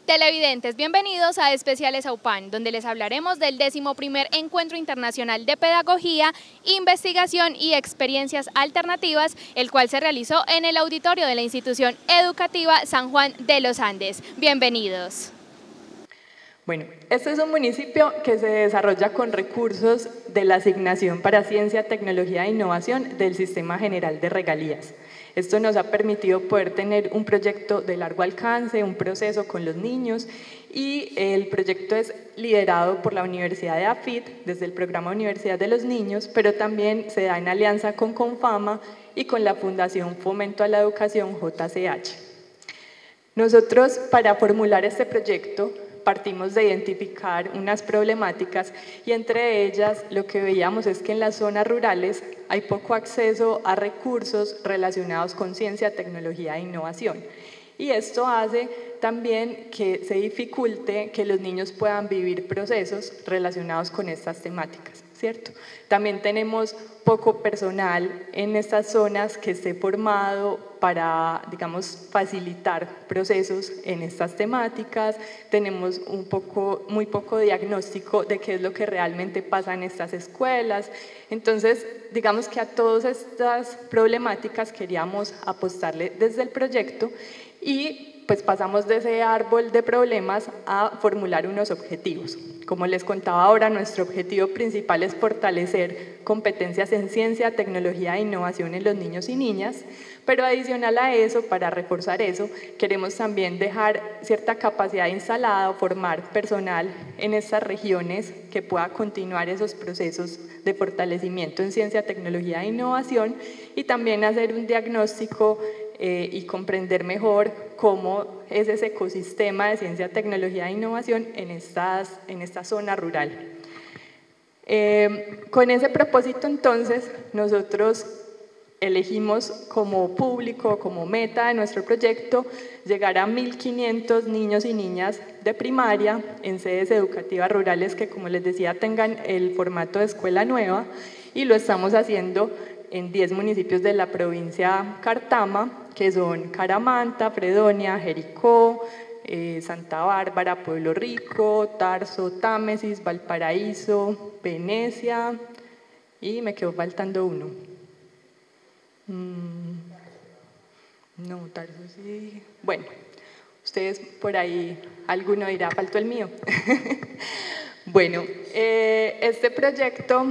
Televidentes, bienvenidos a Especiales AUPAN, donde les hablaremos del 11º Encuentro Internacional de Pedagogía, Investigación y Experiencias Alternativas, el cual se realizó en el auditorio de la Institución Educativa San Juan de los Andes. Bienvenidos. Bueno, este es un municipio que se desarrolla con recursos de la Asignación para Ciencia, Tecnología e Innovación del Sistema General de Regalías. Esto nos ha permitido poder tener un proyecto de largo alcance, un proceso con los niños, y el proyecto es liderado por la Universidad de AFIT desde el programa Universidad de los Niños, pero también se da en alianza con Confama y con la Fundación Fomento a la Educación JCH. Nosotros, para formular este proyecto, partimos de identificar unas problemáticas y entre ellas lo que veíamos es que en las zonas rurales hay poco acceso a recursos relacionados con ciencia, tecnología e innovación. Y esto hace también que se dificulte que los niños puedan vivir procesos relacionados con estas temáticas, ¿cierto? También tenemos poco personal en estas zonas que esté formado para, digamos, facilitar procesos en estas temáticas. Tenemos muy poco diagnóstico de qué es lo que realmente pasa en estas escuelas. Entonces, digamos que a todas estas problemáticas queríamos apostarle desde el proyecto y pues pasamos de ese árbol de problemas a formular unos objetivos. Como les contaba ahora, nuestro objetivo principal es fortalecer competencias en ciencia, tecnología e innovación en los niños y niñas, pero adicional a eso, para reforzar eso, queremos también dejar cierta capacidad instalada o formar personal en estas regiones que pueda continuar esos procesos de fortalecimiento en ciencia, tecnología e innovación y también hacer un diagnóstico y comprender mejor cómo es ese ecosistema de ciencia, tecnología e innovación en esta zona rural. Con ese propósito, entonces, nosotros elegimos como público, como meta de nuestro proyecto, llegar a 1.500 niños y niñas de primaria en sedes educativas rurales que, como les decía, tengan el formato de escuela nueva, y lo estamos haciendo en 10 municipios de la provincia Cartama, que son Caramanta, Fredonia, Jericó, Santa Bárbara, Pueblo Rico, Tarso, Támesis, Valparaíso, Venecia, y me quedó faltando uno. No, Tarso sí. Bueno, ustedes por ahí, alguno dirá, faltó el mío. Bueno, este proyecto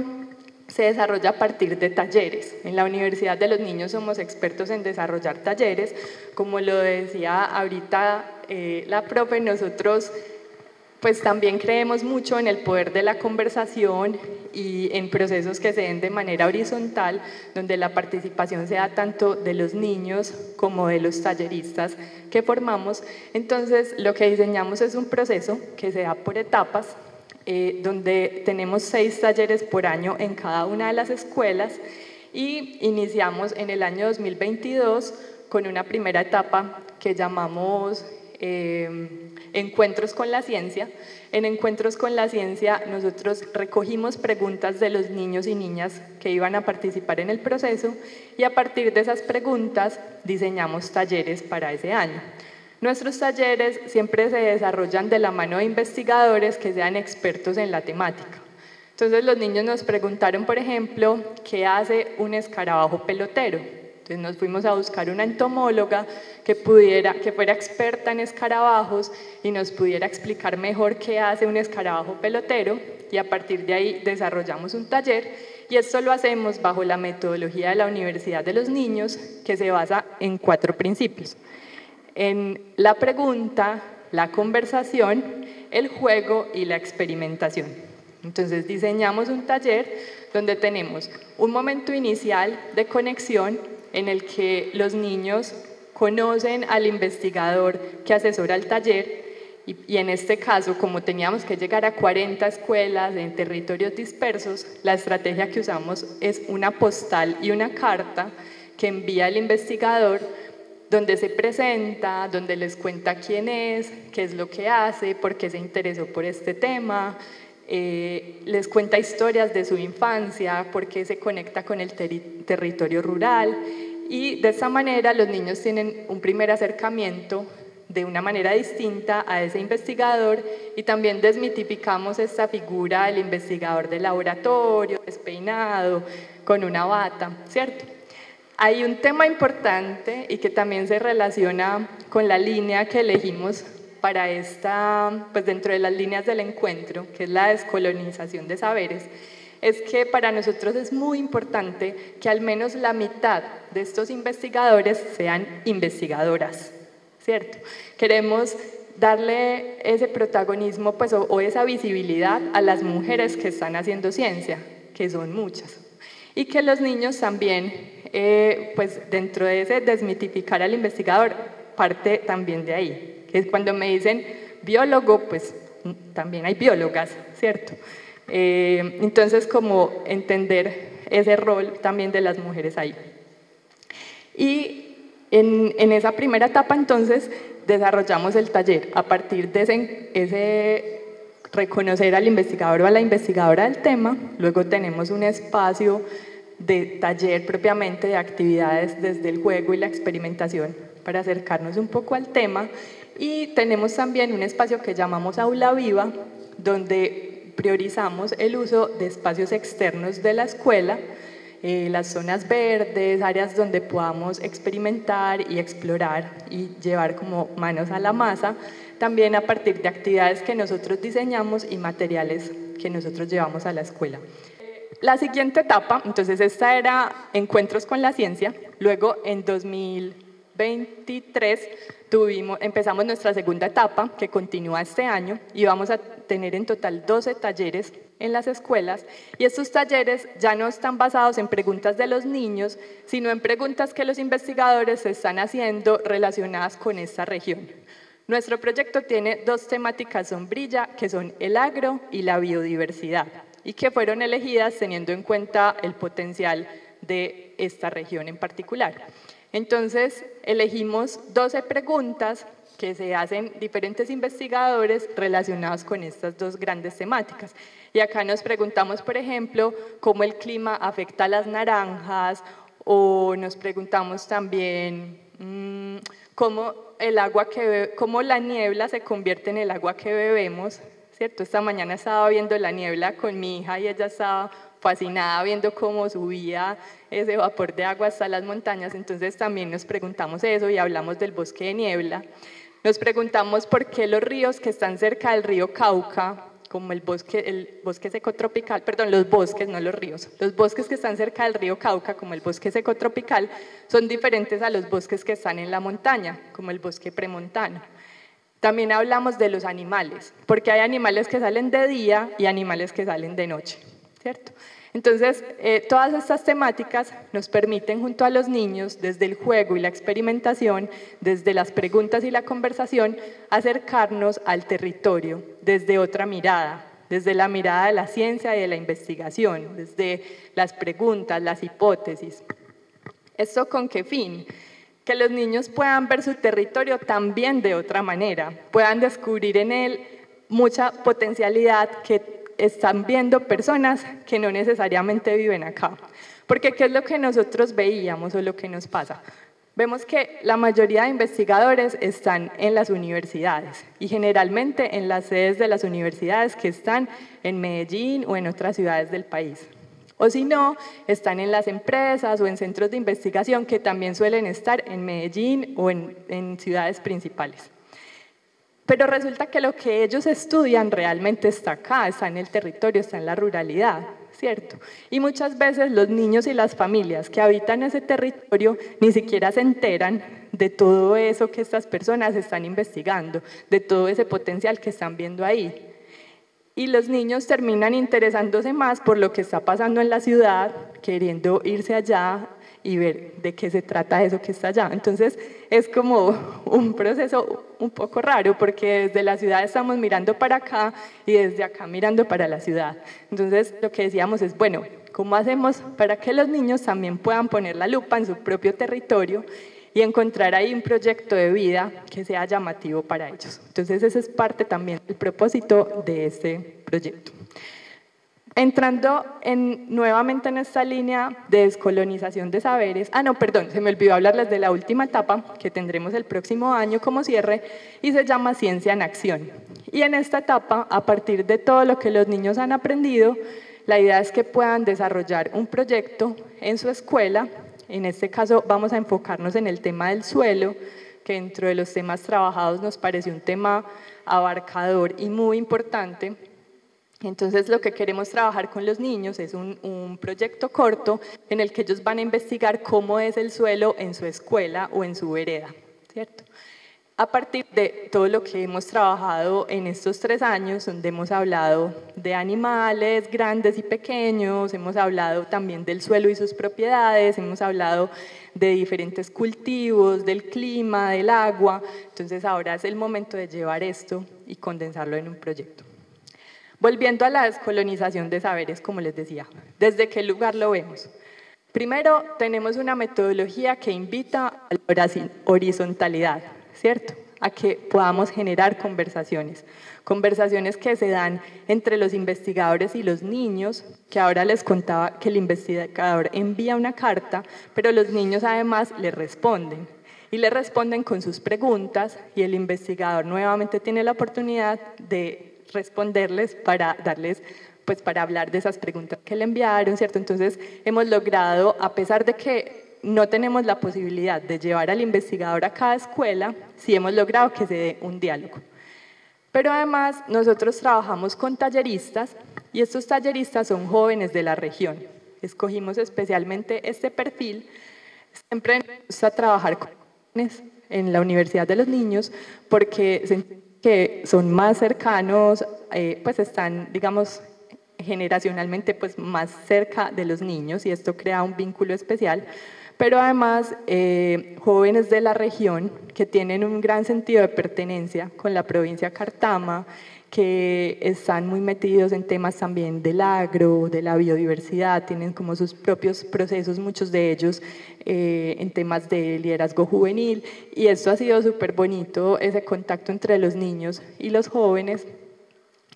se desarrolla a partir de talleres. En la Universidad de los Niños somos expertos en desarrollar talleres. Como lo decía ahorita la profe, nosotros pues también creemos mucho en el poder de la conversación y en procesos que se den de manera horizontal, donde la participación sea tanto de los niños como de los talleristas que formamos. Entonces, lo que diseñamos es un proceso que se da por etapas, donde tenemos 6 talleres por año en cada una de las escuelas y iniciamos en el año 2022 con una primera etapa que llamamos Encuentros con la Ciencia. En Encuentros con la Ciencia nosotros recogimos preguntas de los niños y niñas que iban a participar en el proceso y a partir de esas preguntas diseñamos talleres para ese año. Nuestros talleres siempre se desarrollan de la mano de investigadores que sean expertos en la temática. Entonces los niños nos preguntaron, por ejemplo, ¿qué hace un escarabajo pelotero? Entonces nos fuimos a buscar una entomóloga que fuera experta en escarabajos y nos pudiera explicar mejor qué hace un escarabajo pelotero, y a partir de ahí desarrollamos un taller, y esto lo hacemos bajo la metodología de la Universidad de los Niños, que se basa en 4 principios. En la pregunta, la conversación, el juego y la experimentación. Entonces diseñamos un taller donde tenemos un momento inicial de conexión en el que los niños conocen al investigador que asesora el taller y en este caso, como teníamos que llegar a 40 escuelas en territorios dispersos, la estrategia que usamos es una postal y una carta que envía el investigador donde se presenta, donde les cuenta quién es, qué es lo que hace, por qué se interesó por este tema, les cuenta historias de su infancia, por qué se conecta con el territorio rural, y de esta manera los niños tienen un primer acercamiento de una manera distinta a ese investigador y también desmitificamos esta figura del investigador de laboratorio, despeinado, con una bata, ¿cierto? Hay un tema importante y que también se relaciona con la línea que elegimos para pues dentro de las líneas del encuentro, que es la descolonización de saberes, es que para nosotros es muy importante que al menos la mitad de estos investigadores sean investigadoras, ¿cierto? Queremos darle ese protagonismo pues, o esa visibilidad a las mujeres que están haciendo ciencia, que son muchas, y que los niños también, pues dentro de ese desmitificar al investigador, parte también de ahí, que es cuando me dicen biólogo, pues también hay biólogas, ¿cierto? Entonces, como entender ese rol también de las mujeres ahí. Y en esa primera etapa, entonces, desarrollamos el taller a partir de ese reconocer al investigador o a la investigadora del tema. Luego tenemos un espacio de taller propiamente de actividades desde el juego y la experimentación para acercarnos un poco al tema. Y tenemos también un espacio que llamamos Aula Viva, donde priorizamos el uso de espacios externos de la escuela, las zonas verdes, áreas donde podamos experimentar y explorar y llevar como manos a la masa, también a partir de actividades que nosotros diseñamos y materiales que nosotros llevamos a la escuela. La siguiente etapa, entonces esta era Encuentros con la Ciencia, luego en 2023 empezamos nuestra segunda etapa que continúa este año y vamos a tener en total 12 talleres en las escuelas y estos talleres ya no están basados en preguntas de los niños, sino en preguntas que los investigadores están haciendo relacionadas con esta región. Nuestro proyecto tiene dos temáticas sombrilla que son el agro y la biodiversidad y que fueron elegidas teniendo en cuenta el potencial de esta región en particular. Entonces, elegimos 12 preguntas que se hacen diferentes investigadores relacionados con estas dos grandes temáticas. Y acá nos preguntamos, por ejemplo, cómo el clima afecta a las naranjas, o nos preguntamos también cómo la niebla se convierte en el agua que bebemos, ¿cierto? Esta mañana estaba viendo la niebla con mi hija y ella estaba fascinada viendo cómo subía ese vapor de agua hasta las montañas, entonces también nos preguntamos eso y hablamos del bosque de niebla. Nos preguntamos por qué los ríos que están cerca del río Cauca, como el bosque secotropical, perdón, los bosques, no los ríos, los bosques que están cerca del río Cauca, como el bosque secotropical, son diferentes a los bosques que están en la montaña, como el bosque premontano. También hablamos de los animales, porque hay animales que salen de día y animales que salen de noche, ¿cierto? Entonces, todas estas temáticas nos permiten junto a los niños, desde el juego y la experimentación, desde las preguntas y la conversación, acercarnos al territorio desde otra mirada, desde la mirada de la ciencia y de la investigación, desde las preguntas, las hipótesis. ¿Esto con qué fin? Que los niños puedan ver su territorio también de otra manera, puedan descubrir en él mucha potencialidad que están viendo personas que no necesariamente viven acá. Porque ¿qué es lo que nosotros veíamos o lo que nos pasa? Vemos que la mayoría de investigadores están en las universidades y generalmente en las sedes de las universidades que están en Medellín o en otras ciudades del país. O si no, están en las empresas o en centros de investigación que también suelen estar en Medellín o en ciudades principales. Pero resulta que lo que ellos estudian realmente está acá, está en el territorio, está en la ruralidad, ¿cierto? Y muchas veces los niños y las familias que habitan ese territorio ni siquiera se enteran de todo eso que estas personas están investigando, de todo ese potencial que están viendo ahí. Y los niños terminan interesándose más por lo que está pasando en la ciudad, queriendo irse allá y ver de qué se trata eso que está allá. Entonces es como un proceso un poco raro porque desde la ciudad estamos mirando para acá y desde acá mirando para la ciudad. Entonces lo que decíamos es, bueno, ¿cómo hacemos para que los niños también puedan poner la lupa en su propio territorio y encontrar ahí un proyecto de vida que sea llamativo para ellos? Entonces ese es parte también del propósito de este proyecto. Entrando nuevamente en esta línea de descolonización de saberes, se me olvidó hablarles de la última etapa que tendremos el próximo año como cierre y se llama Ciencia en Acción. Y en esta etapa, a partir de todo lo que los niños han aprendido, la idea es que puedan desarrollar un proyecto en su escuela. En este caso vamos a enfocarnos en el tema del suelo, que dentro de los temas trabajados nos pareció un tema abarcador y muy importante. Entonces lo que queremos trabajar con los niños es un proyecto corto en el que ellos van a investigar cómo es el suelo en su escuela o en su vereda, ¿cierto? A partir de todo lo que hemos trabajado en estos 3 años, donde hemos hablado de animales grandes y pequeños, hemos hablado también del suelo y sus propiedades, hemos hablado de diferentes cultivos, del clima, del agua. Entonces ahora es el momento de llevar esto y condensarlo en un proyecto. Volviendo a la descolonización de saberes, como les decía, ¿desde qué lugar lo vemos? Primero, tenemos una metodología que invita a la horizontalidad, ¿cierto? A que podamos generar conversaciones que se dan entre los investigadores y los niños, que ahora les contaba que el investigador envía una carta, pero los niños además le responden. Y le responden con sus preguntas y el investigador nuevamente tiene la oportunidad de responderles para darles, pues para hablar de esas preguntas que le enviaron, ¿cierto? Entonces hemos logrado, a pesar de que no tenemos la posibilidad de llevar al investigador a cada escuela, sí hemos logrado que se dé un diálogo. Pero además nosotros trabajamos con talleristas y estos talleristas son jóvenes de la región. Escogimos especialmente este perfil. Siempre nos gusta trabajar con jóvenes en la Universidad de los Niños porque que son más cercanos, pues están, digamos, generacionalmente pues más cerca de los niños y esto crea un vínculo especial, pero además jóvenes de la región que tienen un gran sentido de pertenencia con la provincia de Cartama, que están muy metidos en temas también del agro, de la biodiversidad, tienen como sus propios procesos, muchos de ellos en temas de liderazgo juvenil, y esto ha sido súper bonito, ese contacto entre los niños y los jóvenes,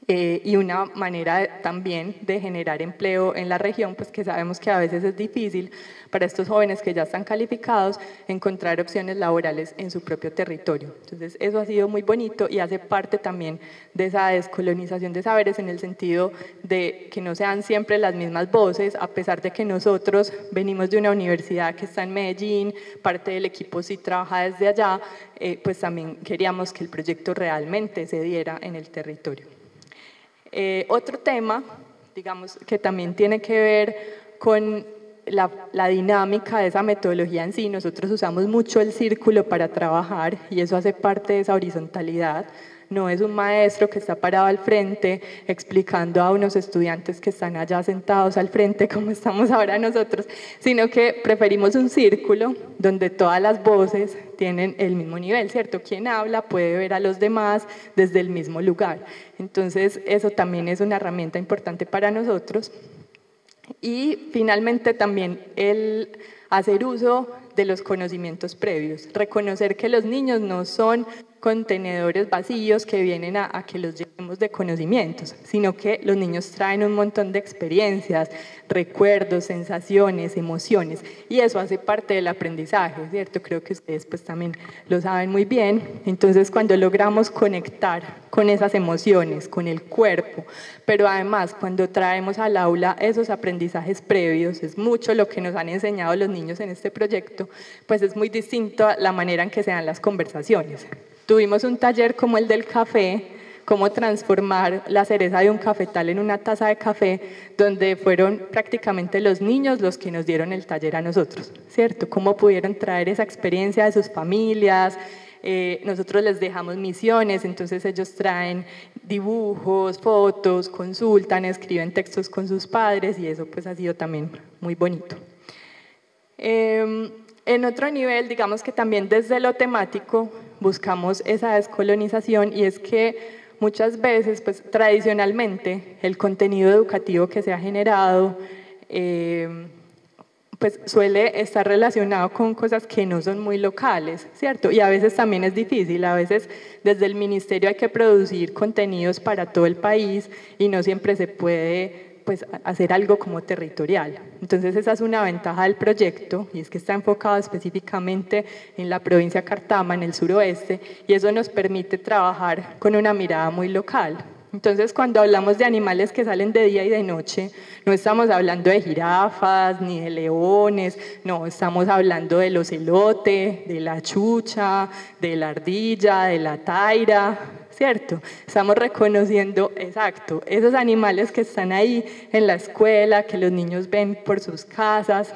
y una manera también de generar empleo en la región, pues que sabemos que a veces es difícil para estos jóvenes que ya están calificados encontrar opciones laborales en su propio territorio. Entonces eso ha sido muy bonito y hace parte también de esa descolonización de saberes en el sentido de que no sean siempre las mismas voces, a pesar de que nosotros venimos de una universidad que está en Medellín, parte del equipo sí trabaja desde allá, pues también queríamos que el proyecto realmente se diera en el territorio. Otro tema, digamos, que también tiene que ver con la dinámica de esa metodología en sí. Nosotros usamos mucho el círculo para trabajar y eso hace parte de esa horizontalidad. No es un maestro que está parado al frente explicando a unos estudiantes que están allá sentados al frente como estamos ahora nosotros, sino que preferimos un círculo donde todas las voces tienen el mismo nivel, ¿cierto? Quien habla puede ver a los demás desde el mismo lugar. Entonces eso también es una herramienta importante para nosotros. Y finalmente también el hacer uso de los conocimientos previos, reconocer que los niños no son contenedores vacíos que vienen a que los llenemos de conocimientos, sino que los niños traen un montón de experiencias, recuerdos, sensaciones, emociones, y eso hace parte del aprendizaje, ¿cierto? Creo que ustedes pues también lo saben muy bien. Entonces cuando logramos conectar con esas emociones, con el cuerpo, pero además cuando traemos al aula esos aprendizajes previos, es mucho lo que nos han enseñado los niños en este proyecto, pues es muy distinto a la manera en que se dan las conversaciones. Tuvimos un taller como el del café, cómo transformar la cereza de un cafetal en una taza de café, donde fueron prácticamente los niños los que nos dieron el taller a nosotros, ¿cierto? Cómo pudieron traer esa experiencia de sus familias. Nosotros les dejamos misiones, entonces ellos traen dibujos, fotos, consultan, escriben textos con sus padres y eso pues ha sido también muy bonito. En otro nivel, digamos que también desde lo temático buscamos esa descolonización y es que muchas veces, pues tradicionalmente, el contenido educativo que se ha generado pues suele estar relacionado con cosas que no son muy locales, ¿cierto? Y a veces también es difícil, a veces desde el ministerio hay que producir contenidos para todo el país y no siempre se puede pues, hacer algo como territorial. Entonces esa es una ventaja del proyecto, y es que está enfocado específicamente en la provincia de Cartama, en el suroeste, y eso nos permite trabajar con una mirada muy local. Entonces, cuando hablamos de animales que salen de día y de noche, no estamos hablando de jirafas ni de leones, no, estamos hablando del ocelote, de la chucha, de la ardilla, de la taira, ¿cierto? Estamos reconociendo, exacto, esos animales que están ahí en la escuela, que los niños ven por sus casas.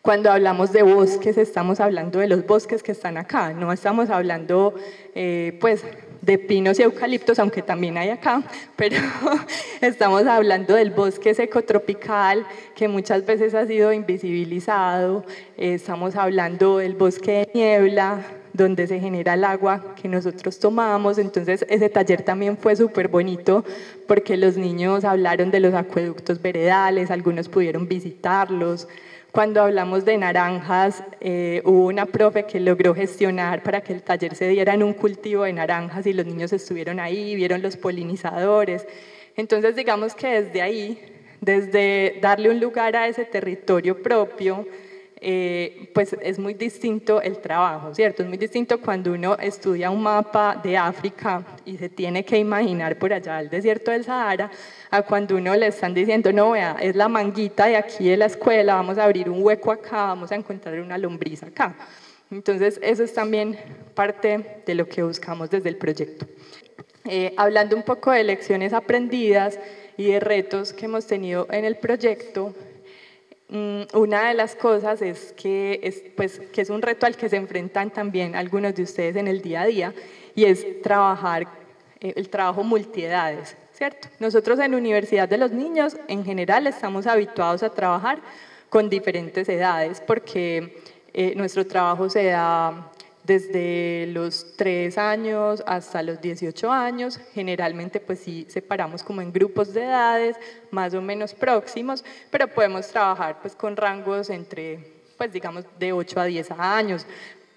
Cuando hablamos de bosques, estamos hablando de los bosques que están acá, no estamos hablando, pues, de pinos y eucaliptos, aunque también hay acá, pero estamos hablando del bosque secotropical, que muchas veces ha sido invisibilizado, estamos hablando del bosque de niebla, donde se genera el agua que nosotros tomamos. Entonces ese taller también fue súper bonito, porque los niños hablaron de los acueductos veredales, algunos pudieron visitarlos. Cuando hablamos de naranjas, hubo una profe que logró gestionar para que el taller se diera en un cultivo de naranjas y los niños estuvieron ahí, vieron los polinizadores. Entonces, digamos que desde ahí, desde darle un lugar a ese territorio propio, pues es muy distinto el trabajo, ¿cierto? Es muy distinto cuando uno estudia un mapa de África y se tiene que imaginar por allá el desierto del Sahara, a cuando uno le están diciendo, no, vea, es la manguita de aquí de la escuela, vamos a abrir un hueco acá, vamos a encontrar una lombriz acá. Entonces, eso es también parte de lo que buscamos desde el proyecto. Hablando un poco de lecciones aprendidas y de retos que hemos tenido en el proyecto, una de las cosas es que es un reto al que se enfrentan también algunos de ustedes en el día a día, y es trabajar el trabajo multiedades, ¿cierto? Nosotros en Universidad de los Niños en general estamos habituados a trabajar con diferentes edades, porque nuestro trabajo se da desde los 3 años hasta los 18 años, generalmente pues sí separamos como en grupos de edades más o menos próximos, pero podemos trabajar pues con rangos entre, pues digamos, de 8 a 10 años,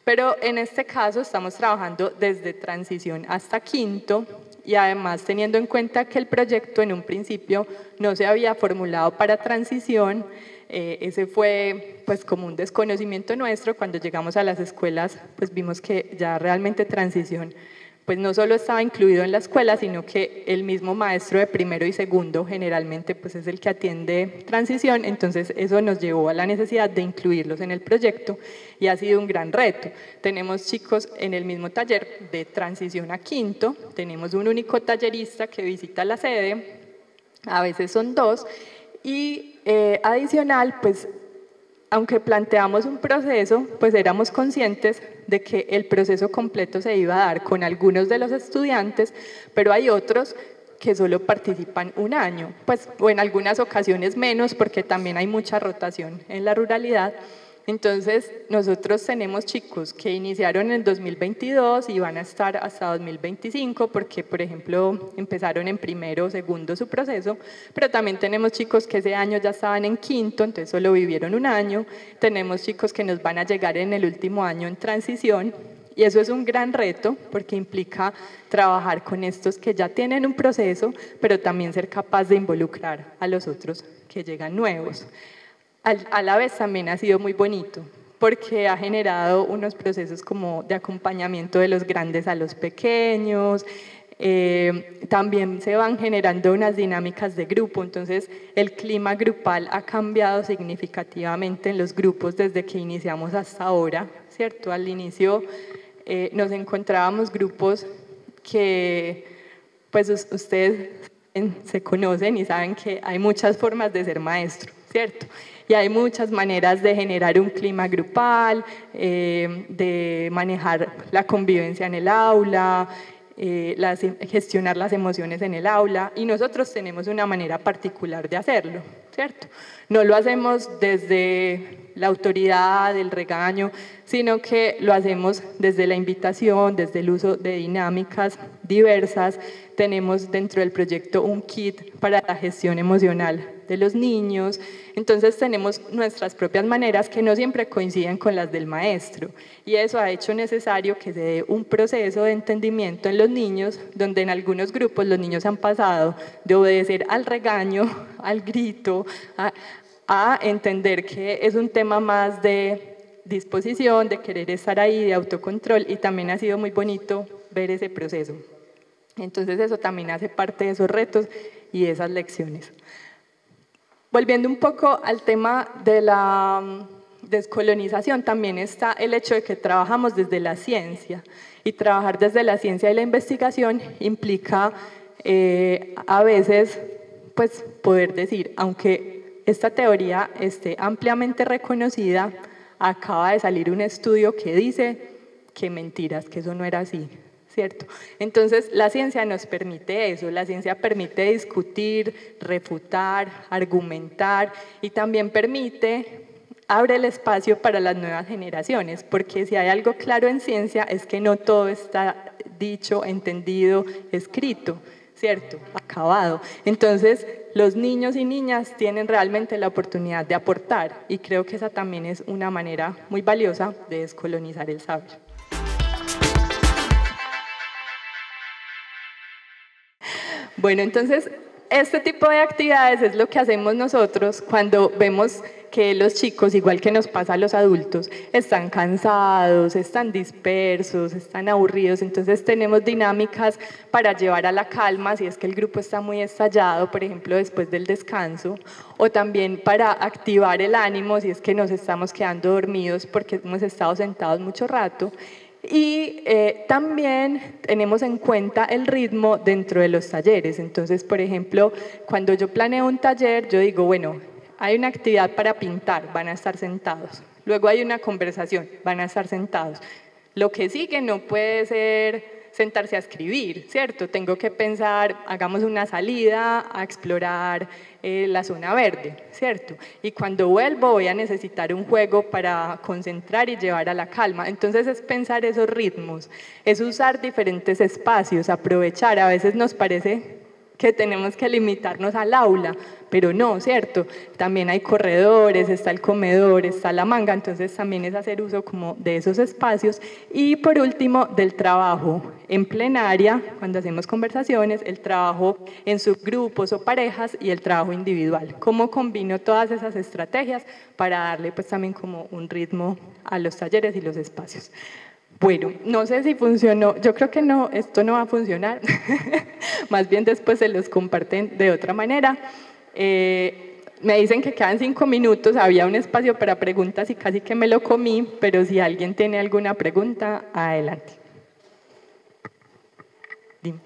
pero en este caso estamos trabajando desde transición hasta quinto, y además teniendo en cuenta que el proyecto en un principio no se había formulado para transición. Ese fue pues como un desconocimiento nuestro. Cuando llegamos a las escuelas pues vimos que ya realmente transición pues no solo estaba incluido en la escuela, sino que el mismo maestro de primero y segundo generalmente pues es el que atiende transición. Entonces eso nos llevó a la necesidad de incluirlos en el proyecto, y ha sido un gran reto. Tenemos chicos en el mismo taller de transición a quinto, tenemos un único tallerista que visita la sede, a veces son 2, y adicional, pues, aunque planteamos un proceso, pues éramos conscientes de que el proceso completo se iba a dar con algunos de los estudiantes, pero hay otros que solo participan un año, pues, o en algunas ocasiones menos, porque también hay mucha rotación en la ruralidad. Entonces, nosotros tenemos chicos que iniciaron en 2022 y van a estar hasta 2025 porque, por ejemplo, empezaron en primero o segundo su proceso, pero también tenemos chicos que ese año ya estaban en quinto, entonces solo vivieron un año. Tenemos chicos que nos van a llegar en el último año en transición, y eso es un gran reto porque implica trabajar con estos que ya tienen un proceso, pero también ser capaz de involucrar a los otros que llegan nuevos. A la vez también ha sido muy bonito, porque ha generado unos procesos como de acompañamiento de los grandes a los pequeños, también se van generando unas dinámicas de grupo. Entonces el clima grupal ha cambiado significativamente en los grupos desde que iniciamos hasta ahora, ¿cierto? Al inicio nos encontrábamos grupos que pues ustedes se conocen y saben que hay muchas formas de ser maestro, ¿cierto? Y hay muchas maneras de generar un clima grupal, de manejar la convivencia en el aula, gestionar las emociones en el aula, y nosotros tenemos una manera particular de hacerlo, ¿cierto? No lo hacemos desde la autoridad, el regaño, sino que lo hacemos desde la invitación, desde el uso de dinámicas diversas. Tenemos dentro del proyecto un kit para la gestión emocional de los niños. Entonces tenemos nuestras propias maneras que no siempre coinciden con las del maestro, y eso ha hecho necesario que se dé un proceso de entendimiento en los niños, donde en algunos grupos los niños han pasado de obedecer al regaño, al grito, a entender que es un tema más de disposición, de querer estar ahí, de autocontrol, y también ha sido muy bonito ver ese proceso. Entonces eso también hace parte de esos retos y de esas lecciones. Volviendo un poco al tema de la descolonización, también está el hecho de que trabajamos desde la ciencia, y trabajar desde la ciencia y la investigación implica a veces pues, poder decir, aunque esta teoría esté ampliamente reconocida, acaba de salir un estudio que dice que mentiras, que eso no era así, ¿cierto? Entonces, la ciencia nos permite eso, la ciencia permite discutir, refutar, argumentar, y también abre el espacio para las nuevas generaciones, porque si hay algo claro en ciencia es que no todo está dicho, entendido, escrito, ¿cierto? Acabado. Entonces, los niños y niñas tienen realmente la oportunidad de aportar, y creo que esa también es una manera muy valiosa de descolonizar el saber. Bueno, entonces, este tipo de actividades es lo que hacemos nosotros cuando vemos que los chicos, igual que nos pasa a los adultos, están cansados, están dispersos, están aburridos. Entonces tenemos dinámicas para llevar a la calma si es que el grupo está muy estallado, por ejemplo, después del descanso, o también para activar el ánimo si es que nos estamos quedando dormidos porque hemos estado sentados mucho rato. Y también tenemos en cuenta el ritmo dentro de los talleres. Entonces, por ejemplo, cuando yo planeo un taller, yo digo, bueno, hay una actividad para pintar, van a estar sentados. Luego hay una conversación, van a estar sentados. Lo que sigue no puede ser sentarse a escribir, ¿cierto? Tengo que pensar, hagamos una salida a explorar la zona verde, ¿cierto? Y cuando vuelvo voy a necesitar un juego para concentrar y llevar a la calma. Entonces es pensar esos ritmos, es usar diferentes espacios, aprovechar. A veces nos parece que tenemos que limitarnos al aula, pero no, ¿cierto? También hay corredores, está el comedor, está la manga, entonces también es hacer uso como de esos espacios. Y por último, del trabajo en plenaria, cuando hacemos conversaciones, el trabajo en subgrupos o parejas y el trabajo individual. ¿Cómo combino todas esas estrategias para darle pues también como un ritmo a los talleres y los espacios? Bueno, no sé si funcionó, yo creo que no, esto no va a funcionar, más bien después se los comparten de otra manera. Me dicen que quedan 5 minutos, había un espacio para preguntas y casi que me lo comí, pero si alguien tiene alguna pregunta, adelante. Dime.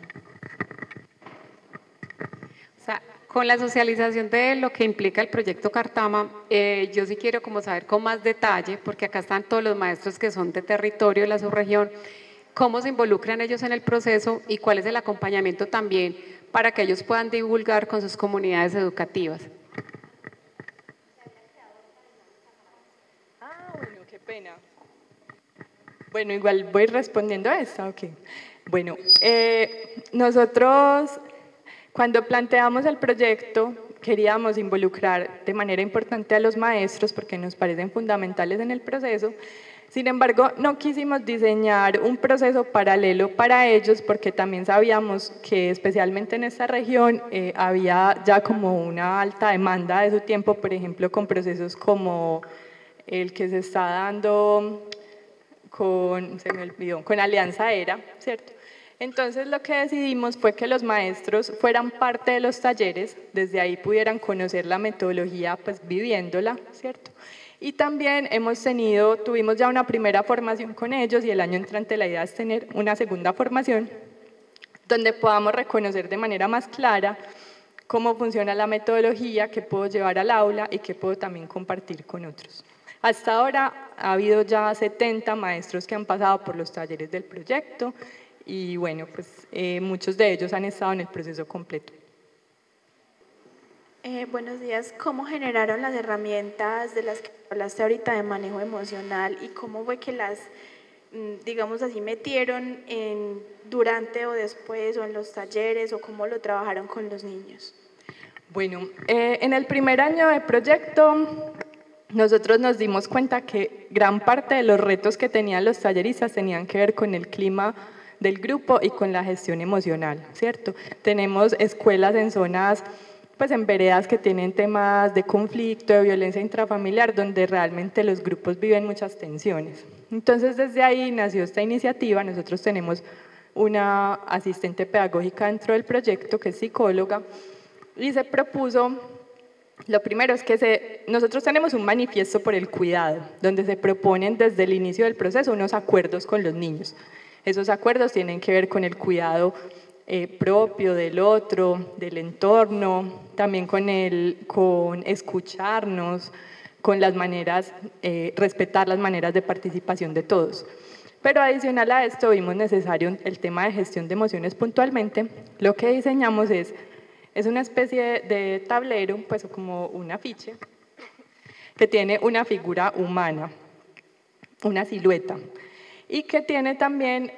O sea, con la socialización de lo que implica el proyecto Cartama, yo sí quiero como saber con más detalle, porque acá están todos los maestros que son de territorio de la subregión, cómo se involucran ellos en el proceso y cuál es el acompañamiento también para que ellos puedan divulgar con sus comunidades educativas. Bueno, qué pena. Bueno, igual voy respondiendo a esta, ok. Bueno, nosotros cuando planteamos el proyecto queríamos involucrar de manera importante a los maestros porque nos parecen fundamentales en el proceso. Sin embargo, no quisimos diseñar un proceso paralelo para ellos porque también sabíamos que especialmente en esta región había ya como una alta demanda de su tiempo, por ejemplo, con procesos como el que se está dando con Alianza Era, ¿cierto? Entonces lo que decidimos fue que los maestros fueran parte de los talleres, desde ahí pudieran conocer la metodología pues viviéndola, ¿cierto? Y también tuvimos ya una primera formación con ellos y el año entrante la idea es tener una segunda formación donde podamos reconocer de manera más clara cómo funciona la metodología, qué puedo llevar al aula y qué puedo también compartir con otros. Hasta ahora ha habido ya 70 maestros que han pasado por los talleres del proyecto y bueno, pues muchos de ellos han estado en el proceso completo. Buenos días, ¿cómo generaron las herramientas de las que hablaste ahorita de manejo emocional y cómo fue que las, digamos así, metieron durante o después o en los talleres o cómo lo trabajaron con los niños? Bueno, en el primer año de proyecto, nosotros nos dimos cuenta que gran parte de los retos que tenían los talleristas tenían que ver con el clima del grupo y con la gestión emocional, ¿cierto? Tenemos escuelas en zonas, pues en veredas que tienen temas de conflicto, de violencia intrafamiliar, donde realmente los grupos viven muchas tensiones. Entonces, desde ahí nació esta iniciativa. Nosotros tenemos una asistente pedagógica dentro del proyecto, que es psicóloga, y se propuso, lo primero es que nosotros tenemos un manifiesto por el cuidado, donde se proponen desde el inicio del proceso unos acuerdos con los niños. Esos acuerdos tienen que ver con el cuidado propio del otro, del entorno, también con escucharnos, con las maneras, respetar las maneras de participación de todos. Pero adicional a esto vimos necesario el tema de gestión de emociones puntualmente. Lo que diseñamos es una especie de tablero, pues como un afiche, que tiene una figura humana, una silueta, y que tiene también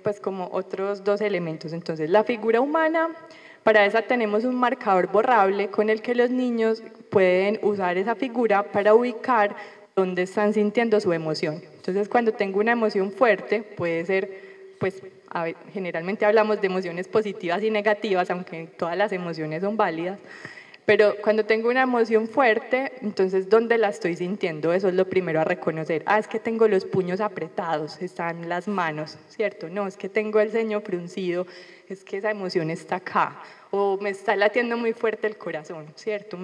pues como otros dos elementos. Entonces, la figura humana, para esa tenemos un marcador borrable con el que los niños pueden usar esa figura para ubicar dónde están sintiendo su emoción. Entonces, cuando tengo una emoción fuerte, puede ser, pues, generalmente hablamos de emociones positivas y negativas, aunque todas las emociones son válidas, pero cuando tengo una emoción fuerte, entonces, ¿dónde la estoy sintiendo? Eso es lo primero a reconocer. Es que tengo los puños apretados, están las manos, ¿cierto? No, es que tengo el ceño fruncido, es que esa emoción está acá. O me está latiendo muy fuerte el corazón, ¿cierto?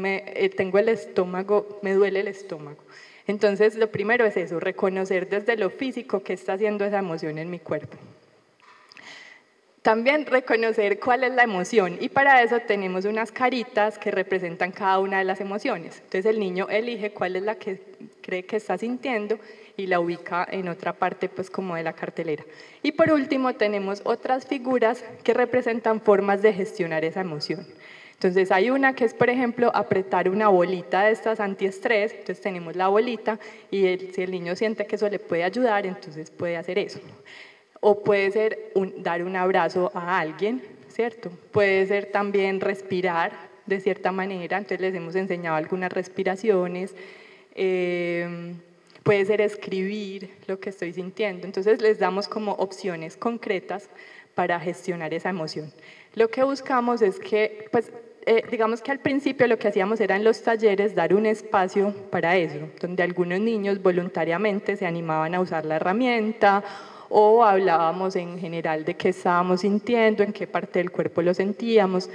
Tengo el estómago, me duele el estómago. Entonces, lo primero es eso, reconocer desde lo físico qué está haciendo esa emoción en mi cuerpo. También reconocer cuál es la emoción, y para eso tenemos unas caritas que representan cada una de las emociones. Entonces el niño elige cuál es la que cree que está sintiendo y la ubica en otra parte, pues como de la cartelera. Y por último tenemos otras figuras que representan formas de gestionar esa emoción. Entonces hay una que es, por ejemplo, apretar una bolita de estas antiestrés. Entonces tenemos la bolita y si el niño siente que eso le puede ayudar, entonces puede hacer eso. O puede ser dar un abrazo a alguien, ¿cierto? Puede ser también respirar de cierta manera, entonces les hemos enseñado algunas respiraciones. Puede ser escribir lo que estoy sintiendo, entonces les damos como opciones concretas para gestionar esa emoción. Lo que buscamos es que, pues, digamos que al principio lo que hacíamos era en los talleres dar un espacio para eso, donde algunos niños voluntariamente se animaban a usar la herramienta, o hablábamos en general de qué estábamos sintiendo, en qué parte del cuerpo lo sentíamos,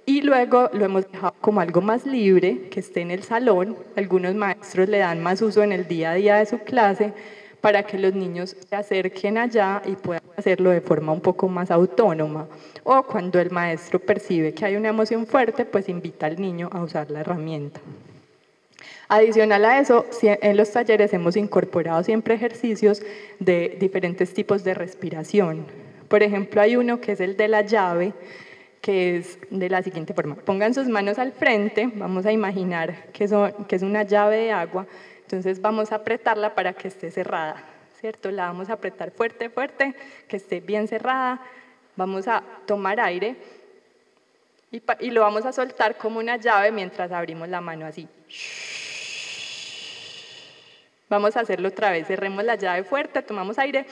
y luego lo hemos dejado como algo más libre, que esté en el salón. Algunos maestros le dan más uso en el día a día de su clase para que los niños se acerquen allá y puedan hacerlo de forma un poco más autónoma. O cuando el maestro percibe que hay una emoción fuerte, pues invita al niño a usar la herramienta. Adicional a eso, en los talleres hemos incorporado siempre ejercicios de diferentes tipos de respiración. Por ejemplo, hay uno que es el de la llave, que es de la siguiente forma. Pongan sus manos al frente, vamos a imaginar que es una llave de agua, entonces vamos a apretarla para que esté cerrada, ¿cierto? La vamos a apretar fuerte, fuerte, que esté bien cerrada, vamos a tomar aire y lo vamos a soltar como una llave mientras abrimos la mano así. Vamos a hacerlo otra vez, cerremos la llave fuerte, tomamos aire.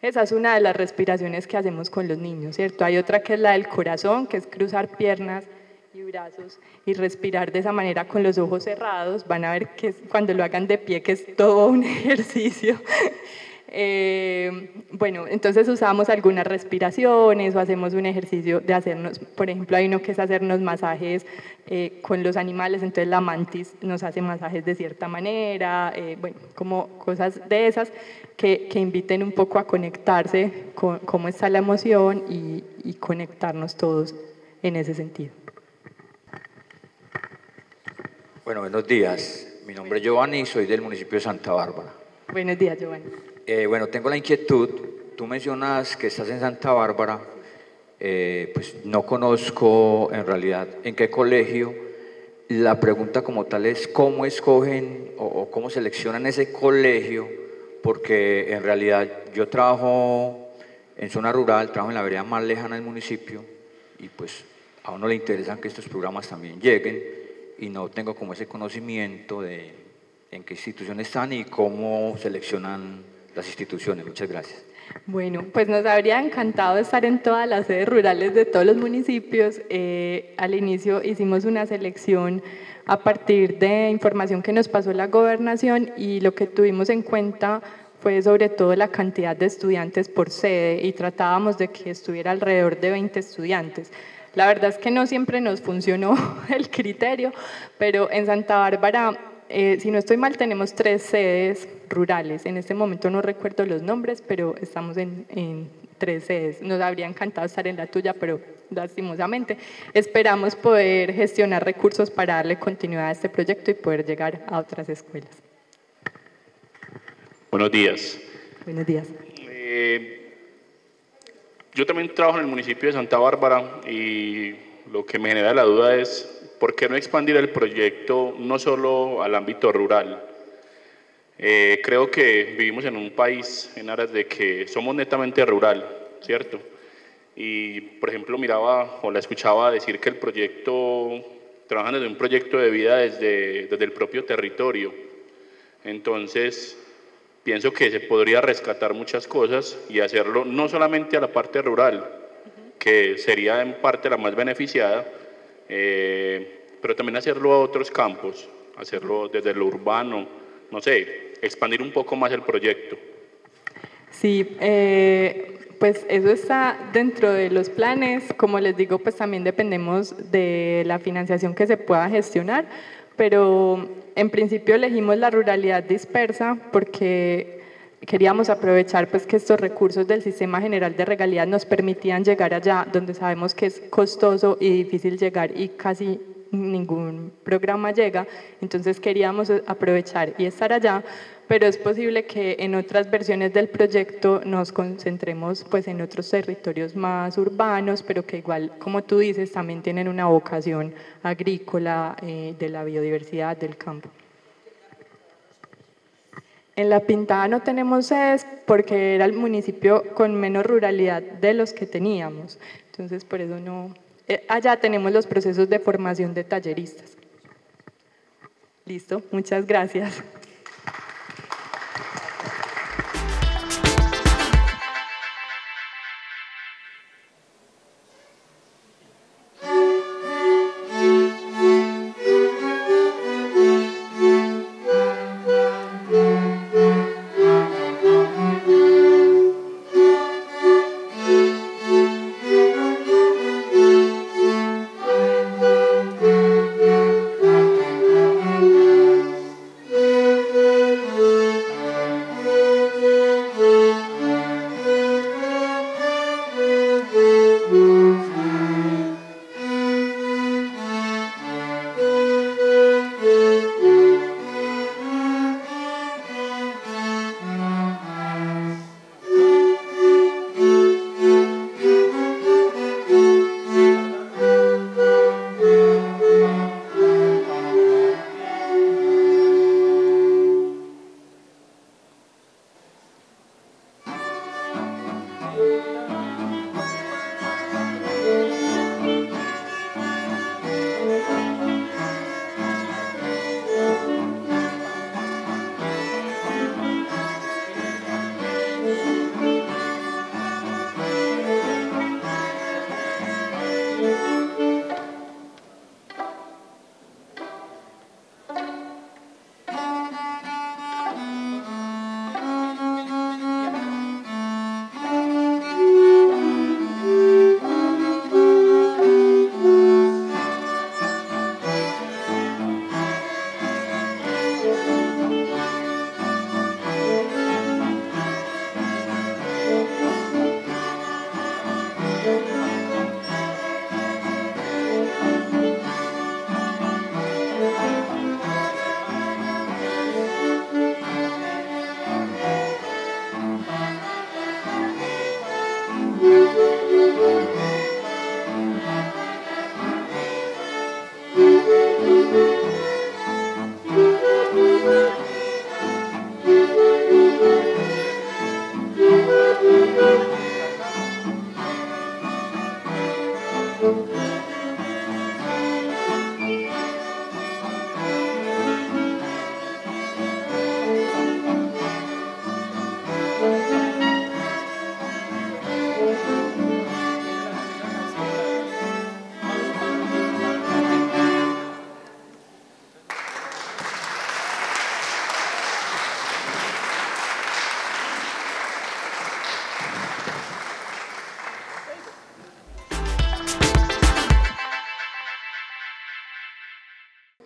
Esa es una de las respiraciones que hacemos con los niños, ¿cierto? Hay otra que es la del corazón, que es cruzar piernas y brazos y respirar de esa manera con los ojos cerrados. Van a ver que cuando lo hagan de pie que es todo un ejercicio. Bueno, entonces usamos algunas respiraciones o hacemos un ejercicio de hacernos, por ejemplo, hay uno que es hacernos masajes con los animales, entonces la mantis nos hace masajes de cierta manera, bueno, como cosas de esas que inviten un poco a conectarse con cómo está la emoción y conectarnos todos en ese sentido. Bueno, buenos días. Mi nombre es Giovanni y soy del municipio de Santa Bárbara. Buenos días, Giovanni. Bueno, tengo la inquietud. Tú mencionas que estás en Santa Bárbara. Pues no conozco en realidad en qué colegio. La pregunta como tal es cómo escogen o cómo seleccionan ese colegio, porque en realidad yo trabajo en zona rural, trabajo en la vereda más lejana del municipio y pues a uno le interesan que estos programas también lleguen y no tengo como ese conocimiento de en qué instituciones están y cómo seleccionan las instituciones. Muchas gracias. Bueno, pues nos habría encantado estar en todas las sedes rurales de todos los municipios. Al inicio hicimos una selección a partir de información que nos pasó la gobernación y lo que tuvimos en cuenta fue sobre todo la cantidad de estudiantes por sede y tratábamos de que estuviera alrededor de 20 estudiantes. La verdad es que no siempre nos funcionó el criterio, pero en Santa Bárbara, si no estoy mal, tenemos 3 sedes rurales. En este momento no recuerdo los nombres, pero estamos en 3 sedes. Nos habría encantado estar en la tuya, pero lastimosamente esperamos poder gestionar recursos para darle continuidad a este proyecto y poder llegar a otras escuelas. Buenos días. Buenos días. Yo también trabajo en el municipio de Santa Bárbara y lo que me genera la duda es ¿por qué no expandir el proyecto no solo al ámbito rural? Creo que vivimos en un país en aras de que somos netamente rural, ¿cierto? Y, por ejemplo, miraba o la escuchaba decir que el proyecto, trabajan desde un proyecto de vida desde el propio territorio. Entonces, pienso que se podría rescatar muchas cosas y hacerlo no solamente a la parte rural, que sería en parte la más beneficiada, pero también hacerlo a otros campos, hacerlo desde lo urbano, no sé, expandir un poco más el proyecto. Sí, pues eso está dentro de los planes. Como les digo, pues también dependemos de la financiación que se pueda gestionar, pero en principio elegimos la ruralidad dispersa porque queríamos aprovechar pues que estos recursos del Sistema General de Regalías nos permitían llegar allá donde sabemos que es costoso y difícil llegar y casi ningún programa llega, entonces queríamos aprovechar y estar allá, pero es posible que en otras versiones del proyecto nos concentremos pues en otros territorios más urbanos, pero que igual, como tú dices, también tienen una vocación agrícola, de la biodiversidad del campo. En La Pintada no tenemos sedes porque era el municipio con menos ruralidad de los que teníamos, entonces por eso no. Allá tenemos los procesos de formación de talleristas. Listo, muchas gracias.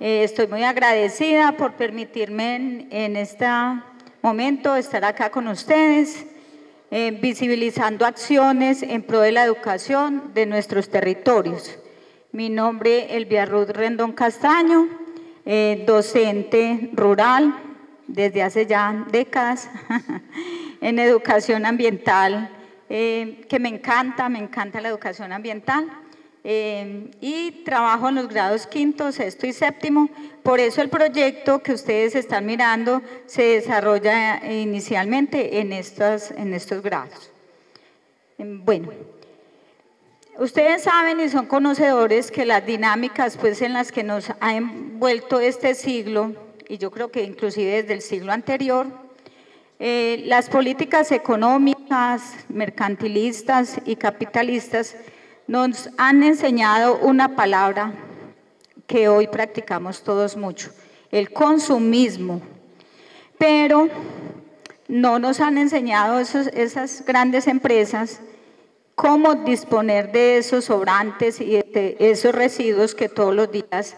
Estoy muy agradecida por permitirme en este momento estar acá con ustedes, visibilizando acciones en pro de la educación de nuestros territorios. Mi nombre es Elvia Ruth Rendón Castaño, docente rural desde hace ya décadas en educación ambiental, que me encanta la educación ambiental. Y trabajo en los grados quinto, sexto y séptimo. Por eso el proyecto que ustedes están mirando se desarrolla inicialmente en estos grados. Bueno, ustedes saben y son conocedores que las dinámicas pues, en las que nos ha envuelto este siglo, y yo creo que inclusive desde el siglo anterior, las políticas económicas, mercantilistas y capitalistas nos han enseñado una palabra que hoy practicamos todos mucho, el consumismo, pero no nos han enseñado esas grandes empresas cómo disponer de esos sobrantes y de esos residuos que todos los días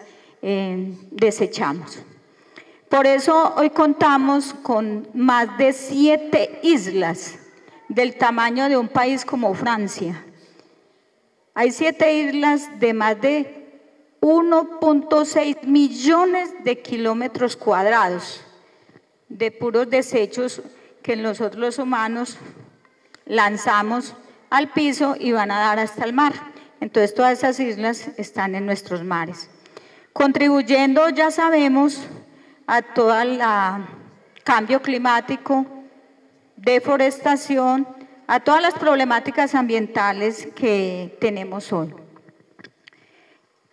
desechamos. Por eso hoy contamos con más de 7 islas del tamaño de un país como Francia. Hay 7 islas de más de 1.6 millones de kilómetros cuadrados de puros desechos que nosotros los humanos lanzamos al piso y van a dar hasta el mar. Entonces todas esas islas están en nuestros mares, contribuyendo, ya sabemos, a todo el cambio climático, deforestación, a todas las problemáticas ambientales que tenemos hoy.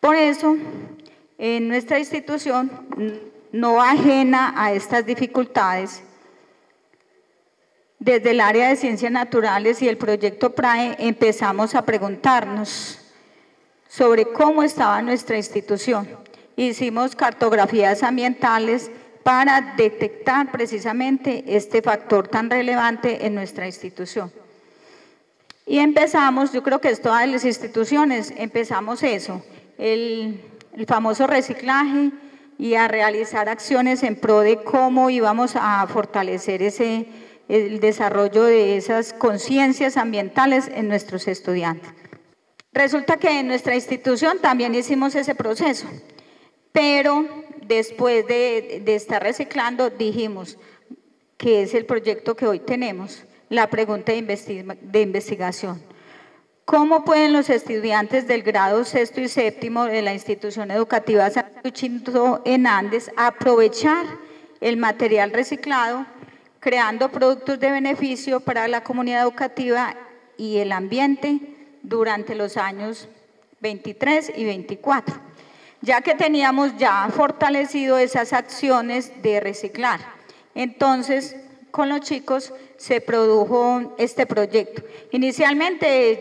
Por eso, en nuestra institución, no ajena a estas dificultades, desde el área de Ciencias Naturales y el proyecto PRAE empezamos a preguntarnos sobre cómo estaba nuestra institución. Hicimos cartografías ambientales para detectar precisamente este factor tan relevante en nuestra institución. Y empezamos, yo creo que es todas las instituciones, empezamos eso, el famoso reciclaje y a realizar acciones en pro de cómo íbamos a fortalecer el desarrollo de esas conciencias ambientales en nuestros estudiantes. Resulta que en nuestra institución también hicimos ese proceso, pero después de estar reciclando dijimos que es el proyecto que hoy tenemos, la pregunta de investigación. ¿Cómo pueden los estudiantes del grado sexto y séptimo de la institución educativa San Luchito en Andes aprovechar el material reciclado, creando productos de beneficio para la comunidad educativa y el ambiente durante los años 23 y 24? Ya que teníamos ya fortalecido esas acciones de reciclar. Entonces, con los chicos se produjo este proyecto. Inicialmente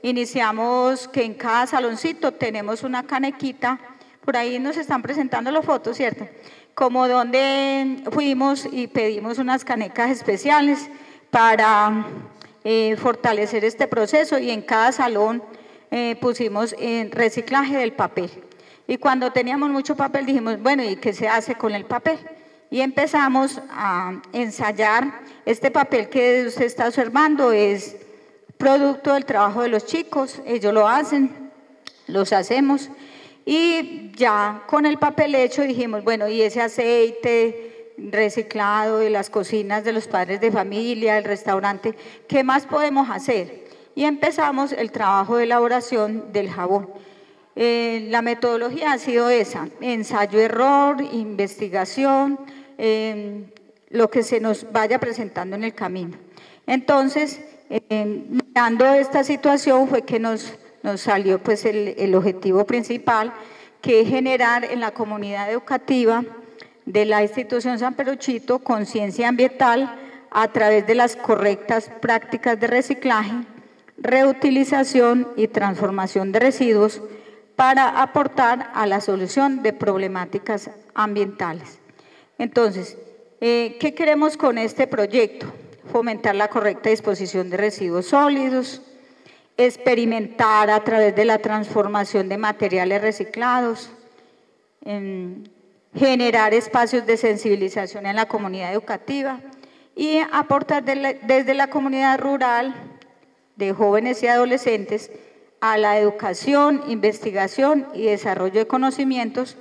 iniciamos que en cada saloncito tenemos una canequita, por ahí nos están presentando las fotos, ¿cierto? Como donde fuimos y pedimos unas canecas especiales para fortalecer este proceso y en cada salón pusimos reciclaje del papel. Y cuando teníamos mucho papel dijimos, bueno, ¿y qué se hace con el papel? Y empezamos a ensayar. Este papel que usted está observando es producto del trabajo de los chicos, ellos lo hacen, los hacemos, y ya con el papel hecho dijimos, bueno, y ese aceite reciclado de las cocinas de los padres de familia, el restaurante, ¿qué más podemos hacer? Y empezamos el trabajo de elaboración del jabón. La metodología ha sido esa, ensayo-error, investigación, lo que se nos vaya presentando en el camino. Entonces, mirando esta situación fue que nos salió pues el objetivo principal, que es generar en la comunidad educativa de la institución San Peruchito conciencia ambiental a través de las correctas prácticas de reciclaje, reutilización y transformación de residuos para aportar a la solución de problemáticas ambientales. Entonces, ¿qué queremos con este proyecto? Fomentar la correcta disposición de residuos sólidos, experimentar a través de la transformación de materiales reciclados, generar espacios de sensibilización en la comunidad educativa y aportar desde la comunidad rural de jóvenes y adolescentes a la educación, investigación y desarrollo de conocimientos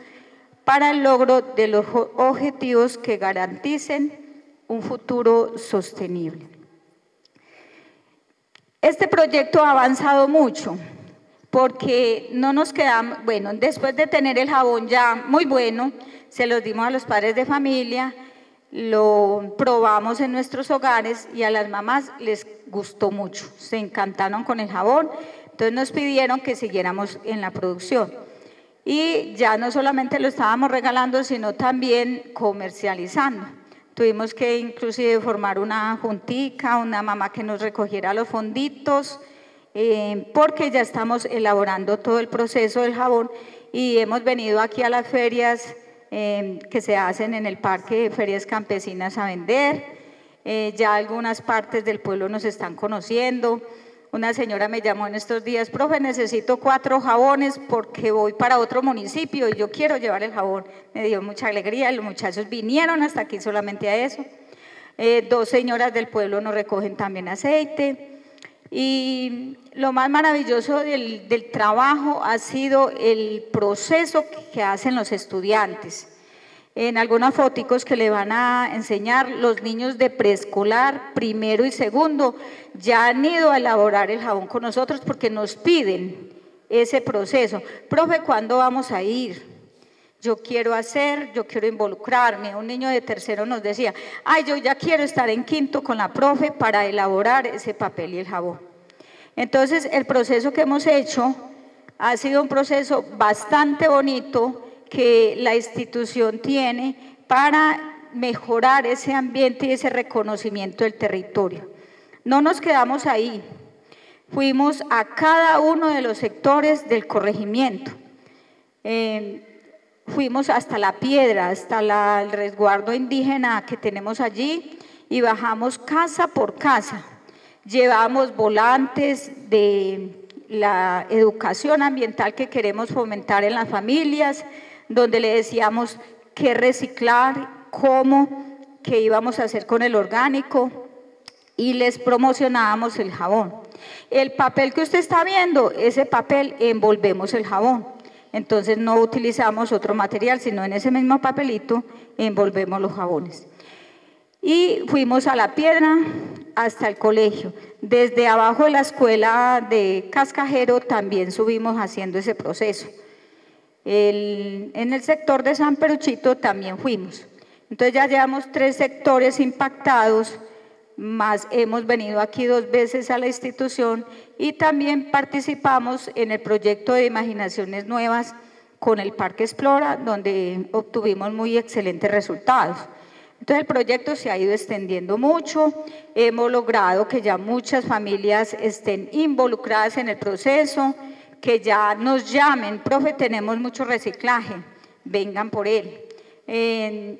para el logro de los objetivos que garanticen un futuro sostenible. Este proyecto ha avanzado mucho porque no nos quedamos, bueno, después de tener el jabón ya muy bueno, se los dimos a los padres de familia, lo probamos en nuestros hogares y a las mamás les gustó mucho, se encantaron con el jabón, entonces nos pidieron que siguiéramos en la producción. Y ya no solamente lo estábamos regalando, sino también comercializando. Tuvimos que inclusive formar una juntica, una mamá que nos recogiera los fonditos, porque ya estamos elaborando todo el proceso del jabón y hemos venido aquí a las ferias que se hacen en el parque de ferias campesinas a vender. Ya algunas partes del pueblo nos están conociendo. Una señora me llamó en estos días, profe, necesito 4 jabones porque voy para otro municipio y yo quiero llevar el jabón. Me dio mucha alegría, los muchachos vinieron hasta aquí solamente a eso. 2 señoras del pueblo nos recogen también aceite. Y lo más maravilloso del trabajo ha sido el proceso que hacen los estudiantes. En algunas foticos que le van a enseñar, los niños de preescolar, primero y segundo, ya han ido a elaborar el jabón con nosotros porque nos piden ese proceso. Profe, ¿cuándo vamos a ir? Yo quiero involucrarme. Un niño de tercero nos decía, ay, yo ya quiero estar en quinto con la profe para elaborar ese papel y el jabón. Entonces, el proceso que hemos hecho ha sido un proceso bastante bonito que la institución tiene para mejorar ese ambiente y ese reconocimiento del territorio. No nos quedamos ahí, fuimos a cada uno de los sectores del corregimiento. Fuimos hasta La Piedra, hasta el resguardo indígena que tenemos allí y bajamos casa por casa. Llevamos volantes de la educación ambiental que queremos fomentar en las familias, donde le decíamos qué reciclar, cómo, qué íbamos a hacer con el orgánico y les promocionábamos el jabón. El papel que usted está viendo, ese papel envolvemos el jabón. Entonces no utilizamos otro material, sino en ese mismo papelito envolvemos los jabones. Y fuimos a La Piedra hasta el colegio. Desde abajo de la escuela de Cascajero también subimos haciendo ese proceso. En el sector de San Peruchito también fuimos. Entonces ya llevamos 3 sectores impactados, más hemos venido aquí 2 veces a la institución y también participamos en el proyecto de Imaginaciones Nuevas con el Parque Explora, donde obtuvimos muy excelentes resultados. Entonces el proyecto se ha ido extendiendo mucho, hemos logrado que ya muchas familias estén involucradas en el proceso, que ya nos llamen, profe, tenemos mucho reciclaje, vengan por él.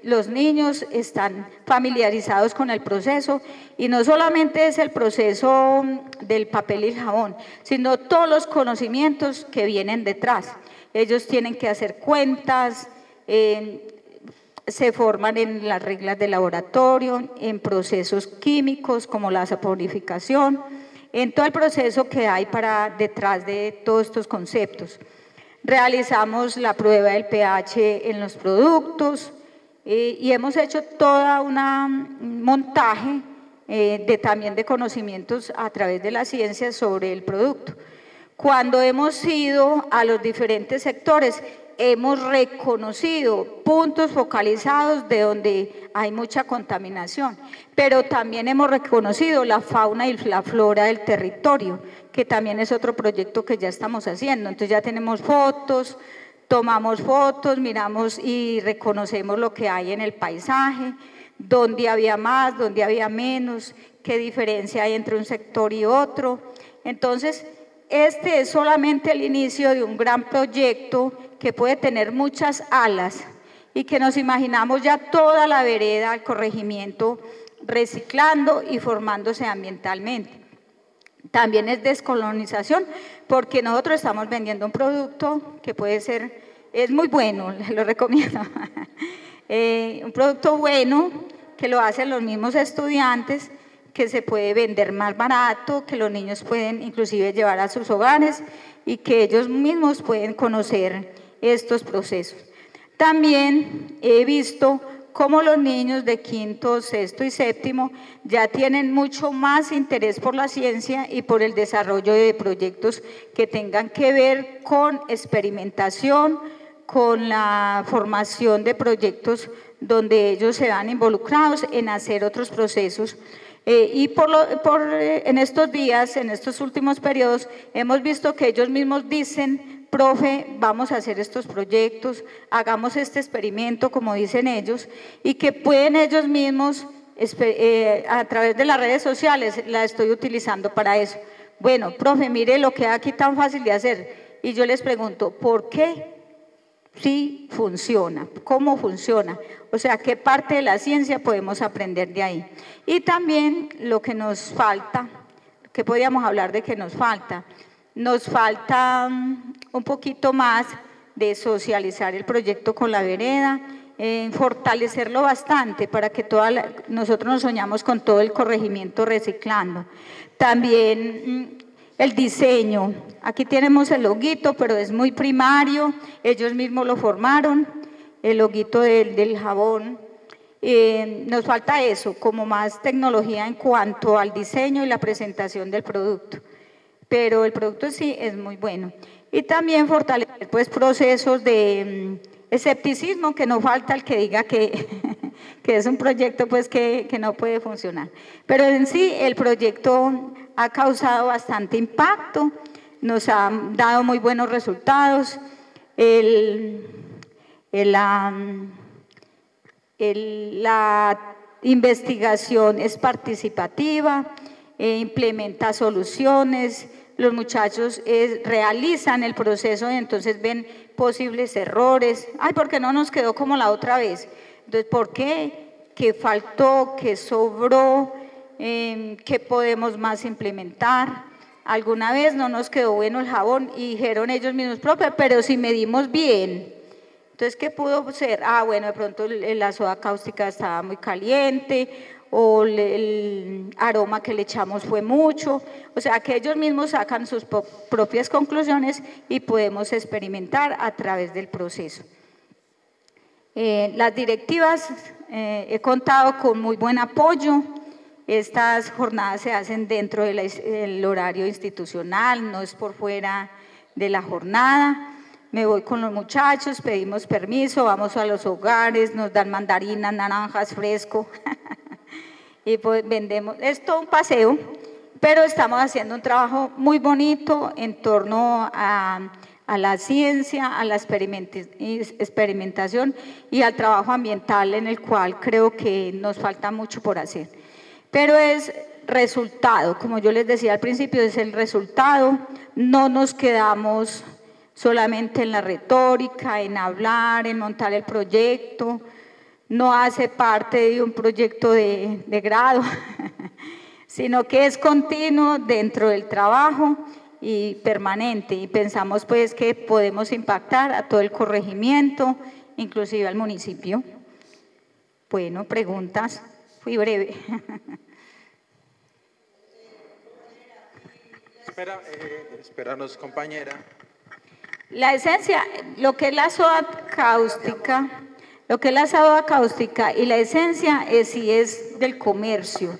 Los niños están familiarizados con el proceso y no solamente es el proceso del papel y el jabón, sino todos los conocimientos que vienen detrás. Ellos tienen que hacer cuentas, se forman en las reglas de laboratorio, en procesos químicos como la saponificación, en todo el proceso que hay detrás de todos estos conceptos. Realizamos la prueba del pH en los productos y hemos hecho toda un montaje también de conocimientos a través de la ciencia sobre el producto. Cuando hemos ido a los diferentes sectores, hemos reconocido puntos focalizados de donde hay mucha contaminación, pero también hemos reconocido la fauna y la flora del territorio, que también es otro proyecto que ya estamos haciendo. Entonces ya tenemos fotos, tomamos fotos, miramos y reconocemos lo que hay en el paisaje, dónde había más, dónde había menos, qué diferencia hay entre un sector y otro. Entonces, este es solamente el inicio de un gran proyecto que puede tener muchas alas y que nos imaginamos ya toda la vereda, el corregimiento, reciclando y formándose ambientalmente. También es descolonización porque nosotros estamos vendiendo un producto que puede ser es muy bueno, lo recomiendo. Un producto bueno que lo hacen los mismos estudiantes, que se puede vender más barato, que los niños pueden inclusive llevar a sus hogares y que ellos mismos pueden conocer estos procesos. También he visto cómo los niños de quinto, sexto y séptimo ya tienen mucho más interés por la ciencia y por el desarrollo de proyectos que tengan que ver con experimentación, con la formación de proyectos donde ellos se van involucrados en hacer otros procesos. En estos días, en estos últimos periodos, hemos visto que ellos mismos dicen, profe, vamos a hacer estos proyectos, hagamos este experimento, como dicen ellos, y que pueden ellos mismos, a través de las redes sociales, la estoy utilizando para eso. Bueno, profe, mire lo que hay aquí tan fácil de hacer. Y yo les pregunto, ¿por qué? Sí funciona, ¿cómo funciona? O sea, ¿qué parte de la ciencia podemos aprender de ahí? Y también lo que nos falta, ¿qué podríamos hablar de que nos falta? Nos falta un poquito más de socializar el proyecto con la vereda, fortalecerlo bastante para que nosotros nos soñamos con todo el corregimiento reciclando. También el diseño, aquí tenemos el loguito, pero es muy primario, ellos mismos lo formaron, el loguito del jabón. Nos falta eso, como más tecnología en cuanto al diseño y la presentación del producto, pero el producto sí es muy bueno. Y también fortalecer pues procesos de escepticismo, que no falta el que diga que es un proyecto pues que no puede funcionar. Pero en sí el proyecto ha causado bastante impacto, nos ha dado muy buenos resultados. La investigación es participativa, implementa soluciones, los muchachos realizan el proceso y entonces ven posibles errores. Ay, ¿por qué no nos quedó como la otra vez? Entonces, ¿por qué? ¿Qué faltó? ¿Qué sobró? ¿Qué podemos más implementar? Alguna vez no nos quedó bueno el jabón y dijeron ellos mismos, profe, pero si medimos bien. Entonces, ¿qué pudo ser? Ah, bueno, de pronto la soda cáustica estaba muy caliente o el aroma que le echamos fue mucho. O sea, que ellos mismos sacan sus propias conclusiones y podemos experimentar a través del proceso. Las directivas, he contado con muy buen apoyo. Estas jornadas se hacen dentro del horario institucional, no es por fuera de la jornada. Me voy con los muchachos, pedimos permiso, vamos a los hogares, nos dan mandarinas, naranjas, fresco y pues vendemos. Es todo un paseo, pero estamos haciendo un trabajo muy bonito en torno a la ciencia, a la experimentación y al trabajo ambiental, en el cual creo que nos falta mucho por hacer. Pero es resultado, como yo les decía al principio, es el resultado, no nos quedamos solamente en la retórica, en hablar, en montar el proyecto, no hace parte de un proyecto de grado, sino que es continuo dentro del trabajo y permanente, y pensamos pues que podemos impactar a todo el corregimiento, inclusive al municipio. Bueno, preguntas, fui breve. Espéranos, compañera. La esencia, lo que es la soda cáustica, y la esencia sí es del comercio.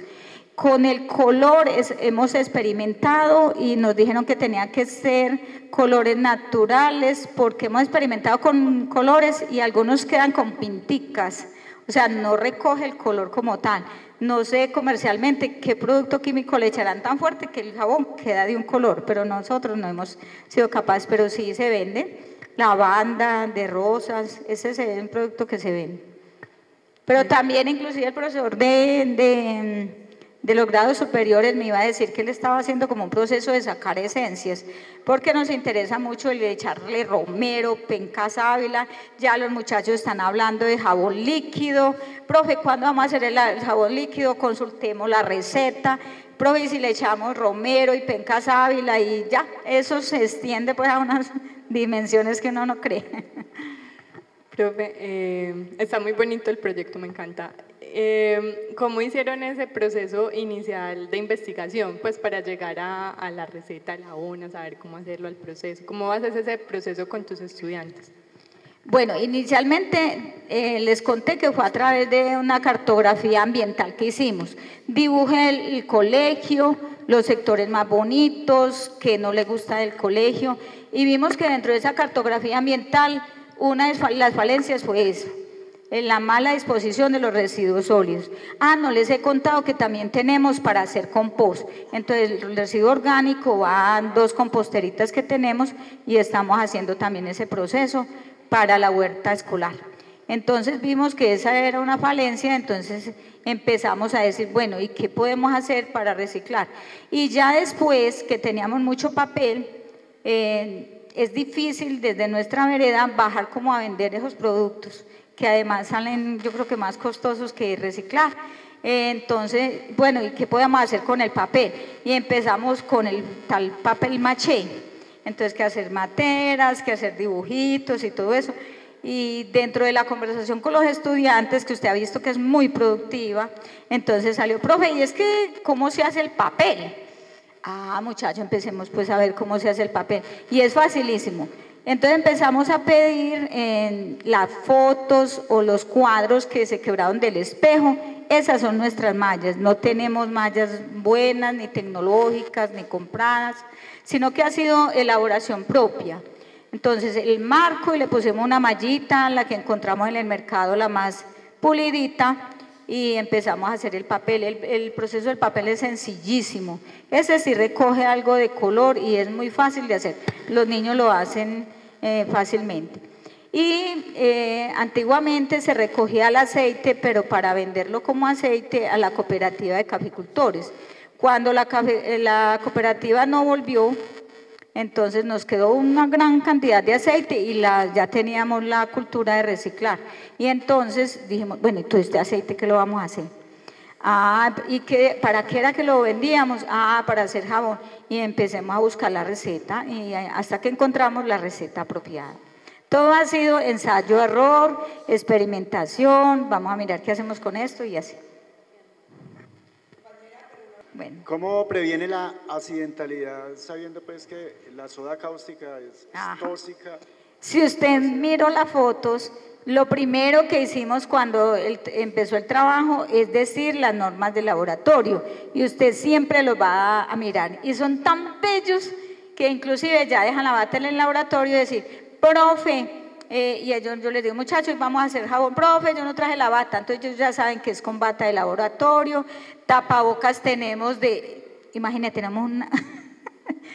Con el color hemos experimentado y nos dijeron que tenía que ser colores naturales, porque hemos experimentado con colores y algunos quedan con pinticas, o sea, no recoge el color como tal. No sé comercialmente qué producto químico le echarán tan fuerte que el jabón queda de un color, pero nosotros no hemos sido capaces, pero sí se vende. Lavanda, de rosas, ese es un producto que se vende. Pero también inclusive el profesor de los grados superiores me iba a decir que él estaba haciendo como un proceso de sacar esencias, porque nos interesa mucho el de echarle romero, penca sábila. Ya los muchachos están hablando de jabón líquido. Profe, ¿cuándo vamos a hacer el jabón líquido? Consultemos la receta. Profe, y si le echamos romero y penca sábila, y ya, eso se extiende pues a unas dimensiones que uno no cree. Profe, está muy bonito el proyecto, me encanta. ¿Cómo hicieron ese proceso inicial de investigación, pues para llegar a la receta, a la ONA, saber cómo hacerlo al proceso? ¿Cómo haces ese proceso con tus estudiantes? Bueno, inicialmente les conté que fue a través de una cartografía ambiental que hicimos. Dibujé el colegio, los sectores más bonitos, que no le gusta del colegio, y vimos que dentro de esa cartografía ambiental, una de las falencias fue eso, la mala disposición de los residuos sólidos. No les he contado que también tenemos para hacer compost. Entonces, el residuo orgánico va a 2 composteritas que tenemos y estamos haciendo también ese proceso para la huerta escolar. Entonces, vimos que esa era una falencia, entonces empezamos a decir, bueno, ¿y qué podemos hacer para reciclar? Y ya después que teníamos mucho papel, es difícil desde nuestra vereda bajar como a vender esos productos, que además salen yo creo que más costosos que reciclar. Entonces, bueno, ¿y qué podemos hacer con el papel? Y empezamos con el tal papel maché. Entonces, que hacer materas, que hacer dibujitos y todo eso. Y dentro de la conversación con los estudiantes, que usted ha visto que es muy productiva, entonces salió, profe, y es que, ¿cómo se hace el papel? Muchacho, empecemos pues a ver cómo se hace el papel. Y es facilísimo. Entonces empezamos a pedir las fotos o los cuadros que se quebraron del espejo. Esas son nuestras mallas. No tenemos mallas buenas, ni tecnológicas, ni compradas, sino que ha sido elaboración propia. Entonces el marco, y le pusimos una mallita, la que encontramos en el mercado, la más pulidita, y empezamos a hacer el papel. El proceso del papel es sencillísimo. Ese sí recoge algo de color y es muy fácil de hacer. Los niños lo hacen fácilmente. Y antiguamente se recogía el aceite, pero para venderlo como aceite a la cooperativa de caficultores. Cuando la cooperativa no volvió, entonces nos quedó una gran cantidad de aceite y ya teníamos la cultura de reciclar. Y entonces dijimos, bueno, ¿y todo este aceite qué lo vamos a hacer? ¿Y para qué era que lo vendíamos? Para hacer jabón. Y empecemos a buscar la receta y hasta que encontramos la receta apropiada. Todo ha sido ensayo, error, experimentación, vamos a mirar qué hacemos con esto y así. Bueno. ¿Cómo previene la accidentalidad sabiendo pues que la soda cáustica es tóxica? Si usted miró las fotos, lo primero que hicimos cuando empezó el trabajo es decir las normas del laboratorio y usted siempre los va a mirar y son tan bellos que inclusive ya dejan la bata en el laboratorio y decir, profe, y yo les digo, muchachos, vamos a hacer jabón, profe, yo no traje la bata, entonces ellos ya saben que es con bata de laboratorio. Tapabocas tenemos imagínate, tenemos una,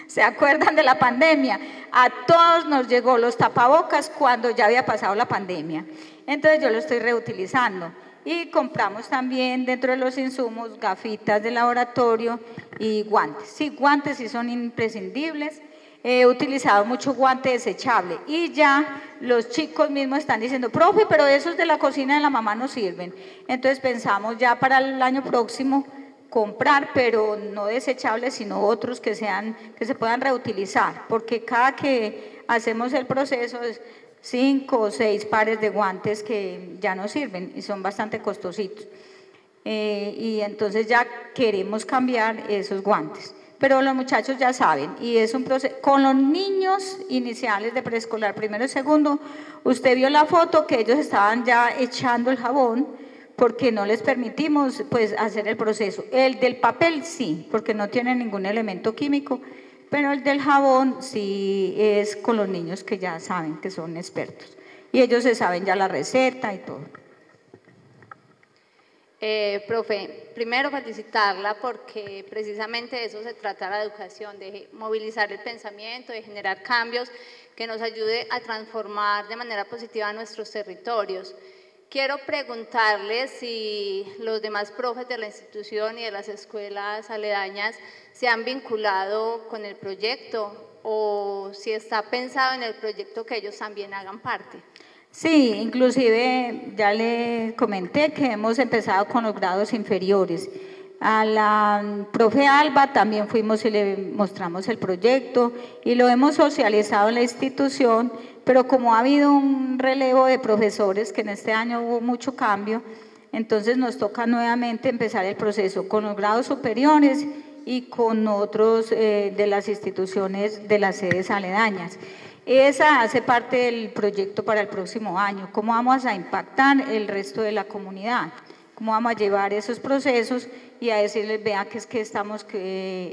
¿se acuerdan de la pandemia? A todos nos llegó los tapabocas cuando ya había pasado la pandemia, entonces yo lo estoy reutilizando. Y compramos también dentro de los insumos gafitas de laboratorio y guantes. Sí, guantes sí son imprescindibles. He utilizado mucho guante desechable y ya los chicos mismos están diciendo, profe, pero esos de la cocina de la mamá no sirven. Entonces pensamos ya para el año próximo comprar, pero no desechables, sino otros que se puedan reutilizar, porque cada que hacemos el proceso es 5 o 6 pares de guantes que ya no sirven y son bastante costositos. Y entonces ya queremos cambiar esos guantes. Pero los muchachos ya saben, y es un proceso, con los niños iniciales de preescolar, primero y segundo, usted vio la foto que ellos estaban ya echando el jabón, porque no les permitimos pues hacer el proceso. El del papel sí, porque no tiene ningún elemento químico, pero el del jabón sí es con los niños que ya saben que son expertos, y ellos se saben ya la receta y todo. Profe, primero felicitarla porque precisamente de eso se trata la educación, de movilizar el pensamiento, de generar cambios que nos ayude a transformar de manera positiva nuestros territorios. Quiero preguntarle si los demás profes de la institución y de las escuelas aledañas se han vinculado con el proyecto o si está pensado en el proyecto que ellos también hagan parte. Sí, inclusive ya le comenté que hemos empezado con los grados inferiores, A la profe Alba también fuimos y le mostramos el proyecto y lo hemos socializado en la institución, pero como ha habido un relevo de profesores, que en este año hubo mucho cambio, entonces nos toca nuevamente empezar el proceso con los grados superiores y con otros de las instituciones de las sedes aledañas. Esa hace parte del proyecto para el próximo año, cómo vamos a impactar el resto de la comunidad, cómo vamos a llevar esos procesos y a decirles, vean que es que estamos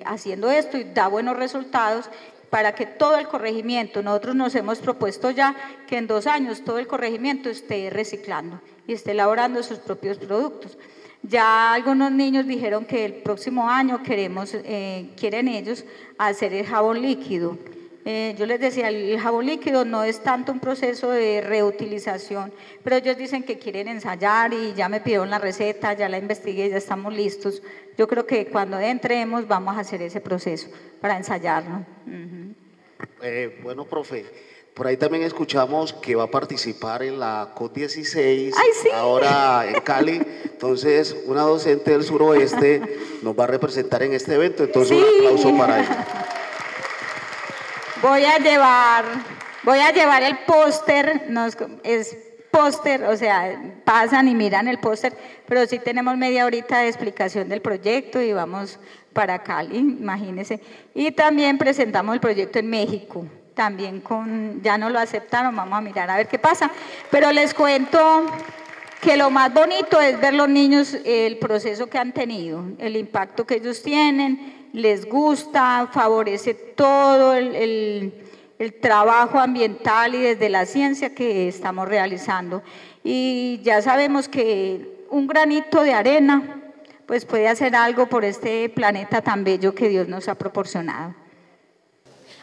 haciendo esto y da buenos resultados para que todo el corregimiento, nosotros nos hemos propuesto ya que en 2 años todo el corregimiento esté reciclando y esté elaborando sus propios productos. Ya algunos niños dijeron que el próximo año quieren ellos hacer el jabón líquido. Yo les decía, el jabón líquido no es tanto un proceso de reutilización, pero ellos dicen que quieren ensayar y ya me pidieron la receta, ya la investigué, ya estamos listos. Yo creo que cuando entremos vamos a hacer ese proceso para ensayarlo. Bueno, profe, por ahí también escuchamos que va a participar en la COP16, sí, ahora en Cali. Entonces, una docente del suroeste nos va a representar en este evento, entonces sí, un aplauso para ella. Voy a llevar el póster, es póster, o sea, pasan y miran el póster, pero sí tenemos media horita de explicación del proyecto y vamos para Cali, imagínense. Y también presentamos el proyecto en México, también ya no lo aceptaron, vamos a mirar a ver qué pasa, pero les cuento que lo más bonito es ver los niños, el proceso que han tenido, el impacto que ellos tienen, les gusta, favorece todo el trabajo ambiental y desde la ciencia que estamos realizando. Y ya sabemos que un granito de arena pues puede hacer algo por este planeta tan bello que Dios nos ha proporcionado.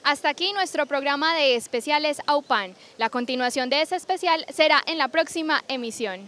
Hasta aquí nuestro programa de especiales AUPAN. La continuación de este especial será en la próxima emisión.